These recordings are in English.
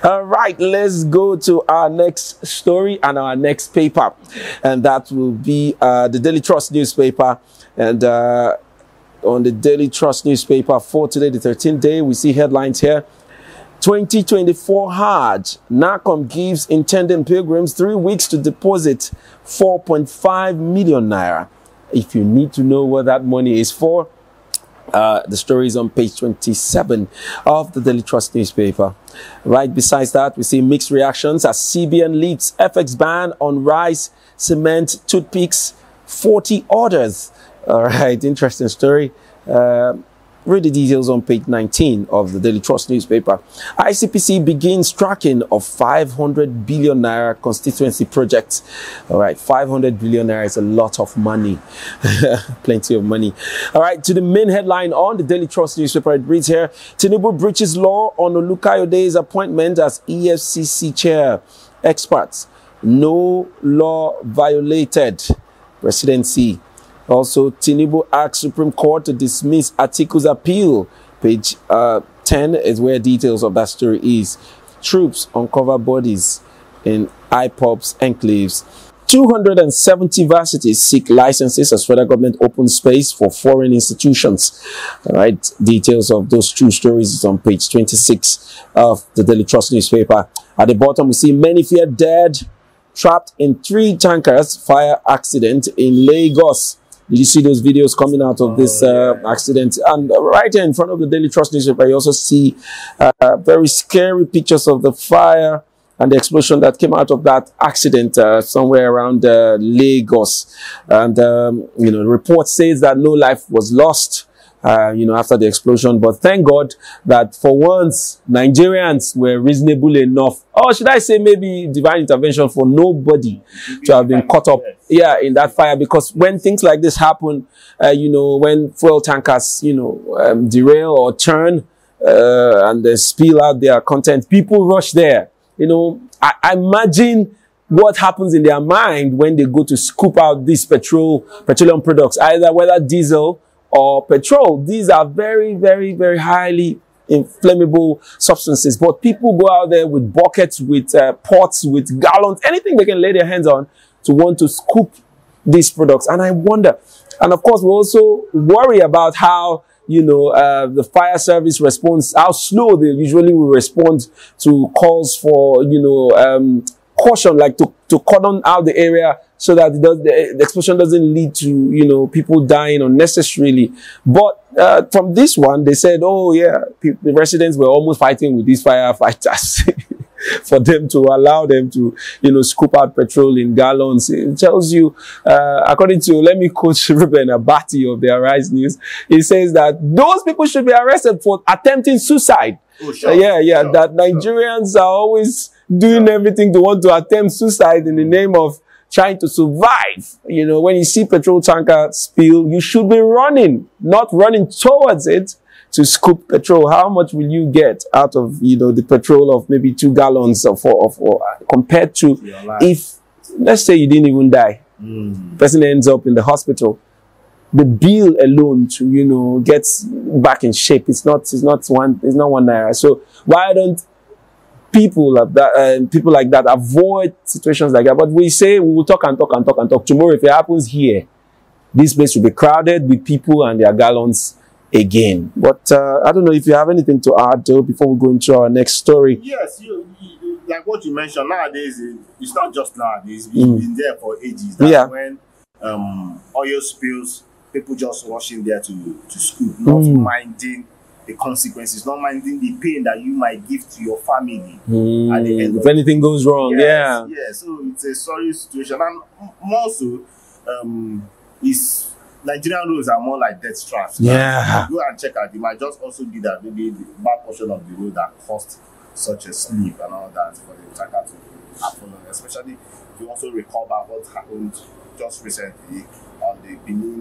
All right, let's go to our next story and our next paper. And that will be the Daily Trust newspaper. And on the Daily Trust newspaper for today, the 13th day, we see headlines here. 2024 Hajj. NACOM gives intending pilgrims 3 weeks to deposit 4.5 million naira. If you need to know what that money is for, the story is on page 27 of the Daily Trust newspaper. Right besides that, we see mixed reactions as CBN lifts FX ban on rice, cement, toothpicks, 40 orders. All right, interesting story. Read the details on page 19 of the Daily Trust newspaper. ICPC begins tracking of 500 billion naira constituency projects. All right, 500 billion naira is a lot of money. Plenty of money. All right, to the main headline on the Daily Trust newspaper, it reads here, Tinubu breaches law on Olukoyede'S appointment as Efcc chair. Experts, no law violated. Presidency. Also, Tinubu asks Supreme Court to dismiss Atiku's appeal. Page 10 is where details of that story is. Troops uncover bodies in IPOB's enclaves. 270 varsities seek licenses as federal government opens space for foreign institutions. All right, details of those two stories is on page 26 of the Daily Trust newspaper. At the bottom, we see many feared dead, trapped in 3 tankers fire accident in Lagos. Did you see those videos coming out of this accident? And right here in front of the Daily Trust newspaper, you also see very scary pictures of the fire and the explosion that came out of that accident somewhere around Lagos. And, you know, the report says that no life was lost, you know, after the explosion. But thank God that for once, Nigerians were reasonable enough, or should I say maybe divine intervention, for nobody to have been caught up, in that fire. Because when things like this happen, you know, when fuel tankers, you know, derail or turn and they spill out their content, people rush there. You know, I imagine what happens in their mind when they go to scoop out these petroleum products, either whether diesel or petrol. These are very, very, very highly inflammable substances. But people go out there with buckets, with pots, with gallons, anything they can lay their hands on to want to scoop these products. And I wonder, and of course, we also worry about how, you know, the fire service response, how slow they usually will respond to calls for, you know, caution, like to cordon out the area so that the explosion doesn't lead to, you know, people dying unnecessarily. But from this one, they said, oh yeah, the residents were almost fighting with these firefighters for them to allow them to, you know, scoop out petrol in gallons. It tells you, according to, let me quote Ruben Abati of the Arise News, he says that those people should be arrested for attempting suicide. Oh, sure. That Nigerians are always doing everything to want to attempt suicide in the name of trying to survive. You know, when you see petrol tanker spill, you should be running, not running towards it to scoop petrol. How much will you get out of, you know, the petrol of maybe 2 gallons of compared to if, let's say, you didn't even die, person ends up in the hospital. The bill alone to, you know, get back in shape, it's not one naira. So why don't people like that avoid situations like that? But we say we will talk and talk and talk and talk. Tomorrow, if it happens here, this place will be crowded with people and their gallons again. But I don't know if you have anything to add though before we go into our next story. Yes, you like what you mentioned. Nowadays, it's not just nowadays. It's been there for ages. That's when oil spills, people just rushing there to scoop, not minding the consequences, not minding the pain that you might give to your family at the end. If anything goes wrong, so it's a sorry situation. And more so, Nigerian roads are more like death traps. Yeah. Go and check out. It might just also be that maybe the bad portion of the road that caused such a slip and all that for the tanker to happen. Especially if you also recall back what happened just recently on the Benin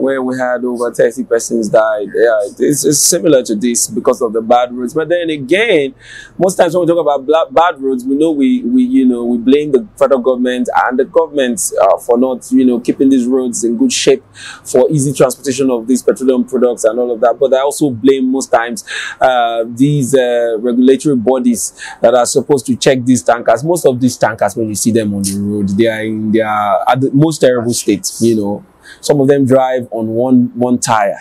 where we had over 30 persons died. Yeah, it's similar to this because of the bad roads. But then again, most times when we talk about bad roads, we know we blame the federal government and the government for not keeping these roads in good shape for easy transportation of these petroleum products and all of that. But I also blame most times these regulatory bodies that are supposed to check these tankers. Most of these tankers, when you see them on the road, they are at the most terrible state. Some of them drive on one tire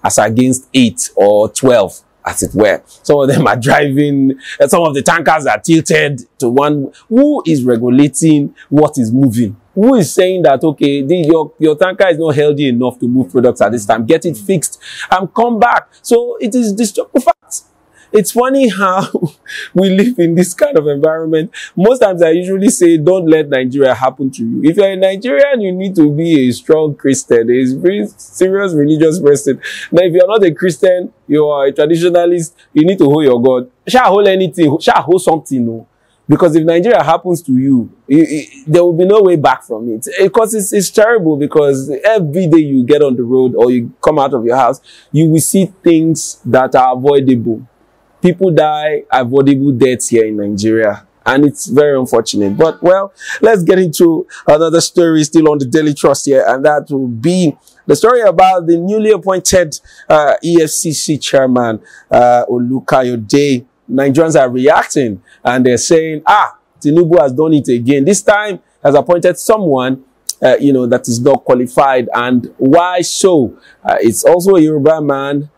as against 8 or 12, as it were. Some of them are driving, some of the tankers are tilted to one. Who is regulating what is moving? Who is saying that, okay, your tanker is not healthy enough to move products at this time, get it fixed and come back? So it is destructive facts. It's funny how we live in this kind of environment. Most times I usually say, don't let Nigeria happen to you. If you're a Nigerian, you need to be a strong Christian, a very serious religious person. Now, if you're not a Christian, you are a traditionalist, you need to hold your God. Shall hold anything, shall hold something, no? Because if Nigeria happens to you, there will be no way back from it. Because it's terrible, because every day you get on the road or you come out of your house, you will see things that are avoidable. People die avoidable deaths here in Nigeria, and it's very unfortunate. But, well, let's get into another story still on the Daily Trust here, and that will be the story about the newly appointed EFCC chairman, Olukoyede. Nigerians are reacting, and they're saying, Tinubu has done it again. This time has appointed someone that is not qualified. And why so? It's also a Yoruba man.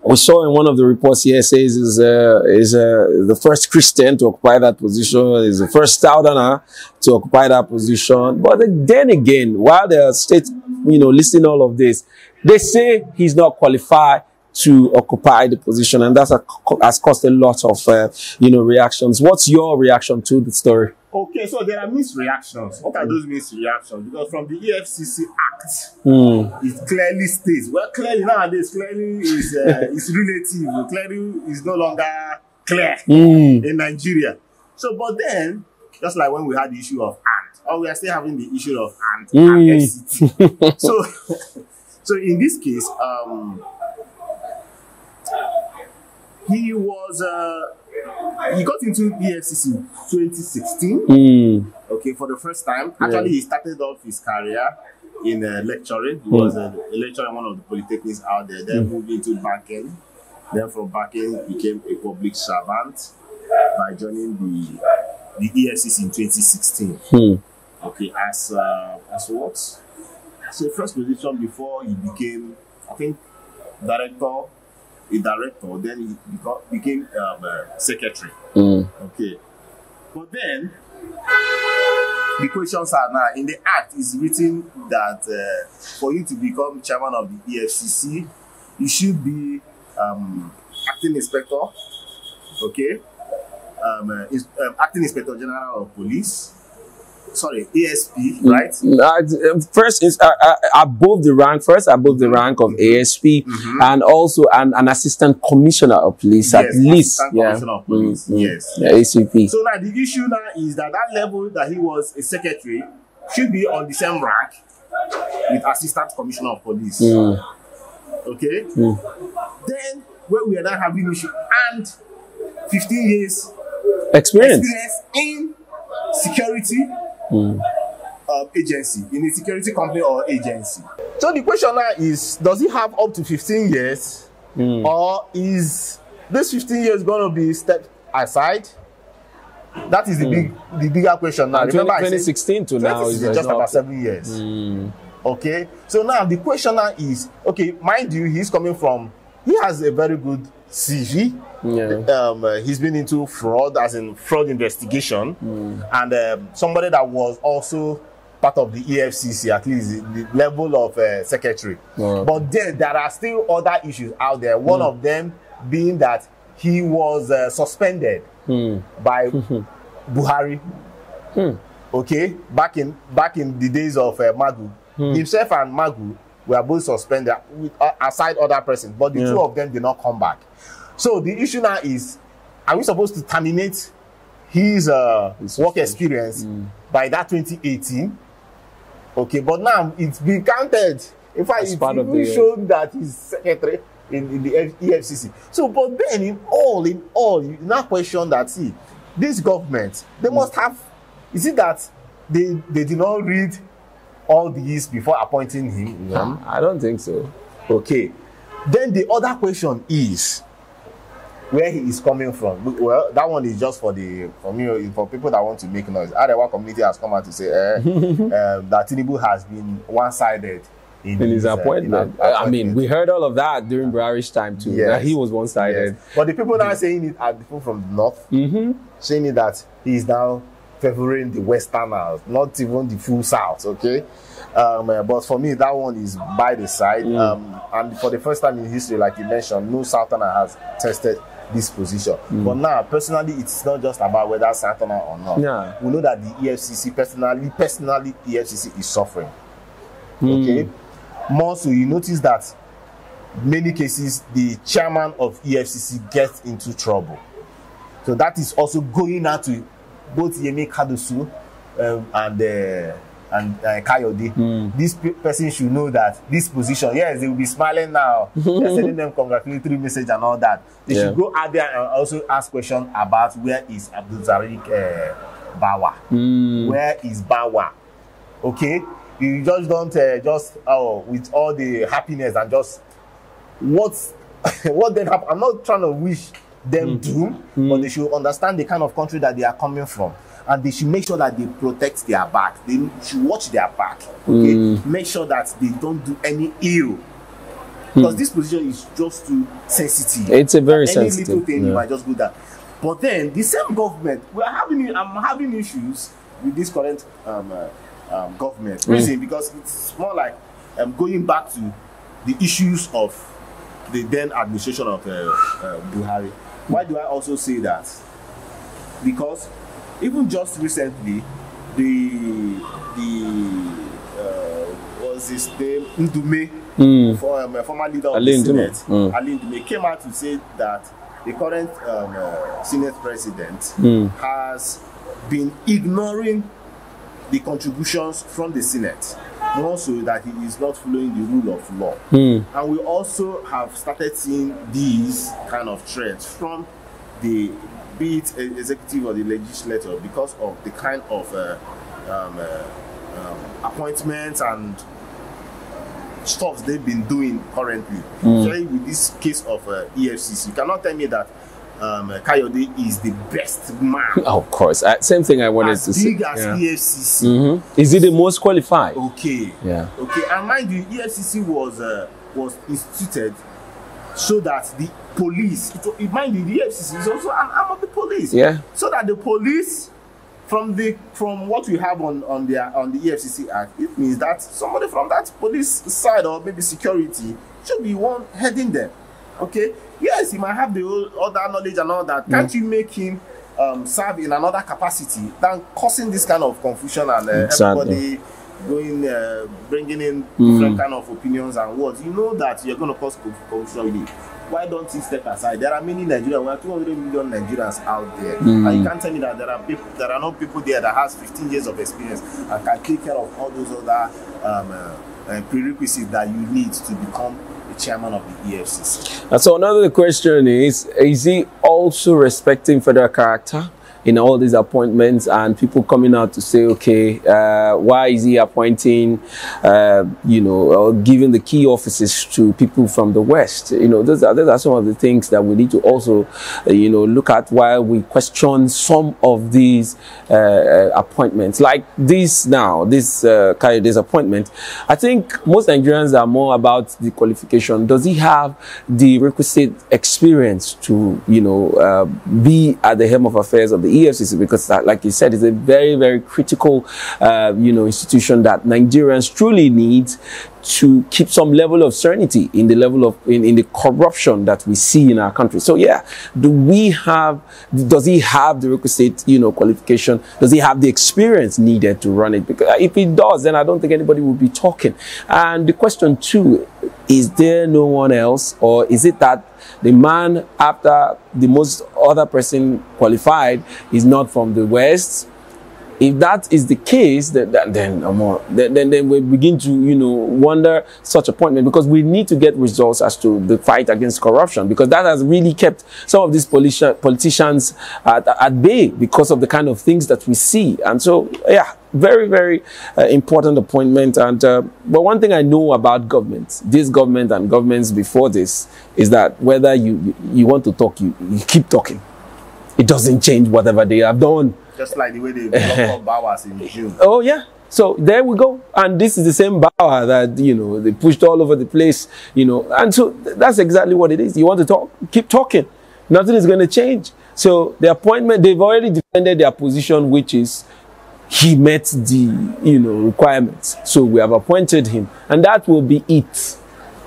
We saw in one of the reports here says is the first Christian to occupy that position, is the first Southerner to occupy that position. But then again, while the state, listing all of this, they say he's not qualified to occupy the position, and that has caused a lot of reactions. What's your reaction to the story? Okay, so there are mixed reactions. What are those mixed reactions? Because from the EFCC Act, it clearly states, well, clearly nowadays, clearly is relative. Clearly is no longer clear in Nigeria. So, but then, just like when we had the issue of ant, or we are still having the issue of ant and FCT. So in this case, he got into EFCC 2016. Okay, for the first time. Actually, he started off his career in lecturing. He was a lecturer in one of the polytechnics out there. Then moved into banking. Then from banking, became a public servant by joining the EFCC in 2016. Okay, as what? So first position before he became, I think, director. Then he became secretary. Okay, but then the questions are now in the act is written that for you to become chairman of the EFCC, you should be acting inspector. Okay, acting inspector general of police. Sorry, ASP, right? First is above the rank of ASP, and also an assistant commissioner of police, at least. Commissioner of police. Yes. ACP. So now the issue now is that level that he was a secretary should be on the same rank with assistant commissioner of police. Okay. Then when we are now having issue and 15 years experience in security. Agency, in a security company or agency. So the question now is, does he have up to 15 years or is this 15 years going to be stepped aside? That is the bigger question now. Remember 2016 to now is just about 7 years. Okay, so now the question now is, okay, mind you, he has a very good CV. He's been into fraud, as in fraud investigation, and somebody that was also part of the EFCC, at least the level of secretary. But then there are still other issues out there. One of them being that he was suspended by Buhari. Okay, back in the days of Magu, himself and Magu were both suspended aside other persons, but the two of them did not come back. So the issue now is, are we supposed to terminate his work experience by that 2018, Okay, but now it's been counted. In fact, it's even shown that he's secretary in the EFCC. So, but then in all, you now question that, see, this government, they must have, is it that they did not read all these before appointing him? I don't think so. Okay. Then the other question is where he is coming from. Well, that one is just for people that want to make noise. Arewa community has come out to say that Tinubu has been one-sided in his appointment. I mean, we heard all of that during Buhari's time too. Yes. That he was one-sided. Yes. But the people now saying it are people from the north, saying it that he is now favoring the westerners, not even the full south. Okay. But for me, that one is by the side. And for the first time in history, like you mentioned, no southerner has tested this position. But now, personally, it's not just about whether southerner or not. Yeah. We know that the EFCC, personally, EFCC is suffering. Okay. More so, you notice that many cases, the chairman of EFCC gets into trouble. So that is also going out to both Yemi Kadusu and Kayode. This person should know that this position, yes, they will be smiling now. They're sending them congratulatory message and all that. They should go out there and also ask questions about where is Abdul Zarik Bawa. Where is Bawa? Okay? You just don't with all the happiness and just what then happen. I'm not trying to wish them doom, but they should understand the kind of country that they are coming from. And they should make sure that they protect their back. They should watch their back. Okay? Make sure that they don't do any ill. Because this position is just too sensitive. It's a very sensitive. Any little thing you might just go down. But then the same government, I'm having issues with this current government. Reason because it's more like going back to the issues of the then administration of Buhari. Why do I also say that? Because even just recently, was his name Ndume, former leader of the Senate, Ali Ndume, came out to say that the current Senate president has been ignoring the contributions from the Senate, more so that he is not following the rule of law. And we also have started seeing these kind of trends from the be it executive or the legislature because of the kind of appointments and stuff they've been doing currently. Especially with this case of EFCC. You cannot tell me that Kayode is the best man. Of course. Same thing I wanted to say. As big as EFCC. Is he the most qualified? Okay. Yeah. Okay. And mind you, EFCC was instituted so that the police, mind you, the EFCC is also an arm of the police. Yeah. So that the police, from what we have on the EFCC Act, it means that somebody from that police side or maybe security should be one heading them. Okay. Yes, he might have the other knowledge and all that. Can't you make him serve in another capacity than causing this kind of confusion and everybody going bringing in different kind of opinions and words? You know that you're going to cause confusion. Why don't you step aside? There are many Nigerians. We have 200 million Nigerians out there, and you can't tell me that there are not people there that has 15 years of experience and can take care of all those other prerequisites that you need to become the chairman of the EFCC. And so another question is he also respecting federal character in all these appointments, and people coming out to say, okay, why is he appointing, or giving the key offices to people from the West? Those are some of the things that we need to also, look at while we question some of these appointments. Like this Kayode's appointment, I think most Nigerians are more about the qualification. Does he have the requisite experience to, be at the helm of affairs of the EFCC? Because like you said, it's a very, very critical, institution that Nigerians truly need to keep some level of certainty in the level of in the corruption that we see in our country. So yeah, does he have the requisite, qualification? Does he have the experience needed to run it? Because if he does, then I don't think anybody will be talking. And the question too, is there no one else, or is it that the man after the most other person qualified is not from the West? If that is the case, then we begin to, wonder such appointment, because we need to get results as to the fight against corruption, because that has really kept some of these politicians at bay because of the kind of things that we see. And so, yeah, very, very important appointment. And but one thing I know about government, this government and governments before this, is that whether you want to talk, you keep talking. It doesn't change whatever they have done. Just like the way they locked up Bowers in June. Oh, yeah. So there we go. And this is the same Bauer that, they pushed all over the place, And so that's exactly what it is. You want to talk? Keep talking. Nothing is going to change. So the appointment, they've already defended their position, which is he met the, requirements. So we have appointed him. And that will be it.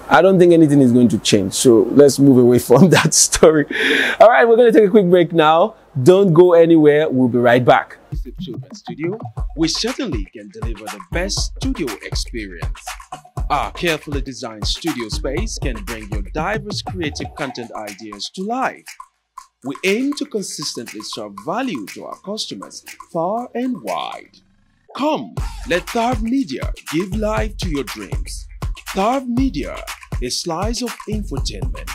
I don't think anything is going to change. So let's move away from that story. All right, we're going to take a quick break now. Don't go anywhere. We'll be right back. Children's Studio, we certainly can deliver the best studio experience. Our carefully designed studio space can bring your diverse creative content ideas to life. We aim to consistently serve value to our customers far and wide. Come, let Tharv Media give life to your dreams. Tharv Media, a slice of infotainment.